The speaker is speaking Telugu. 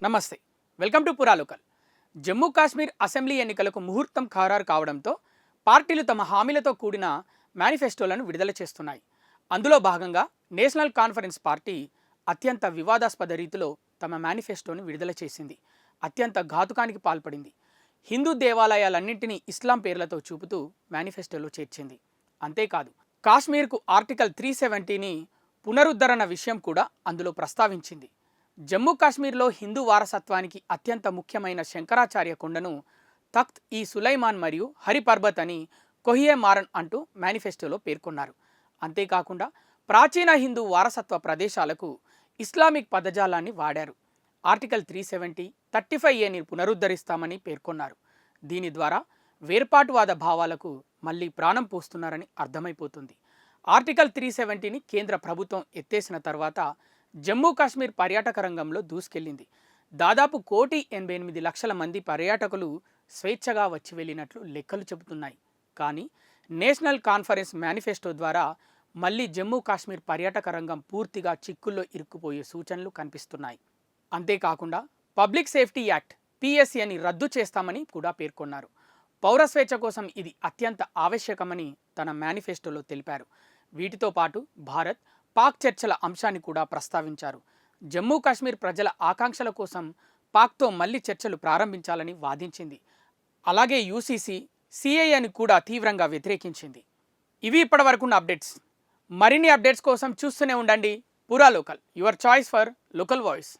నమస్తే, welcome to Puralocal. Jammu Kashmir assembly ఎన్నికలకు ముహూర్తం ఖరారు కావడంతో పార్టీలు తమ హామీలతో కూడిన మేనిఫెస్టోలను విడుదల చేస్తున్నాయి. అందులో భాగంగా నేషనల్ కాన్ఫరెన్స్ పార్టీ అత్యంత వివాదాస్పద రీతిలో తమ మేనిఫెస్టోని విడుదల చేసింది. అత్యంత ఘాతుకానికి పాల్పడింది. హిందూ దేవాలయాలన్నింటినీ ఇస్లాం పేర్లతో చూపుతూ మేనిఫెస్టోలో చేర్చింది. అంతేకాదు, కాశ్మీర్కు ఆర్టికల్ 370ని పునరుద్ధరణ విషయం కూడా అందులో ప్రస్తావించింది. జమ్మూ కాశ్మీర్లో హిందూ వారసత్వానికి అత్యంత ముఖ్యమైన శంకరాచార్య కొండను తఖ్త్ ఈ సులైమాన్ మరియు హరిపర్బత్ అని కొహియే మారన్ అంటూ మేనిఫెస్టోలో పేర్కొన్నారు. అంతేకాకుండా ప్రాచీన హిందూ వారసత్వ ప్రదేశాలకు ఇస్లామిక్ పదజాలాన్ని వాడారు. ఆర్టికల్ 370, 35Aని పునరుద్ధరిస్తామని పేర్కొన్నారు. దీని ద్వారా వేర్పాటువాద భావాలకు మళ్ళీ ప్రాణం పోస్తున్నారని అర్థమైపోతుంది. ఆర్టికల్ 370ని కేంద్ర ప్రభుత్వం ఎత్తేసిన తర్వాత జమ్మూ కాశ్మీర్ పర్యాటక రంగంలో దూసుకెళ్లింది. దాదాపు 1,88,00,000 మంది పర్యాటకులు స్వేచ్ఛగా వచ్చి వెళ్ళినట్లు లెక్కలు చెబుతున్నాయి. కానీ నేషనల్ కాన్ఫరెన్స్ మేనిఫెస్టో ద్వారా మళ్ళీ జమ్మూ కాశ్మీర్ పర్యాటక రంగం పూర్తిగా చిక్కుల్లో ఇరుక్కుపోయే సూచనలు కనిపిస్తున్నాయి. అంతేకాకుండా పబ్లిక్ సేఫ్టీ యాక్ట్ PSAని రద్దు చేస్తామని కూడా పేర్కొన్నారు. పౌర స్వేచ్ఛ కోసం ఇది అత్యంత ఆవశ్యకమని తన మేనిఫెస్టోలో తెలిపారు. వీటితో పాటు భారత్, పాక్ చర్చల అంశాన్ని కూడా ప్రస్తావించారు. జమ్మూ కాశ్మీర్ ప్రజల ఆకాంక్షల కోసం పాక్తో మళ్లీ చర్చలు ప్రారంభించాలని వాదించింది. అలాగే UCC, CAAని కూడా తీవ్రంగా వ్యతిరేకించింది. ఇవి ఇప్పటివరకున్న అప్డేట్స్. మరిన్ని అప్డేట్స్ కోసం చూస్తూనే ఉండండి Puralocal, your choice for local voice.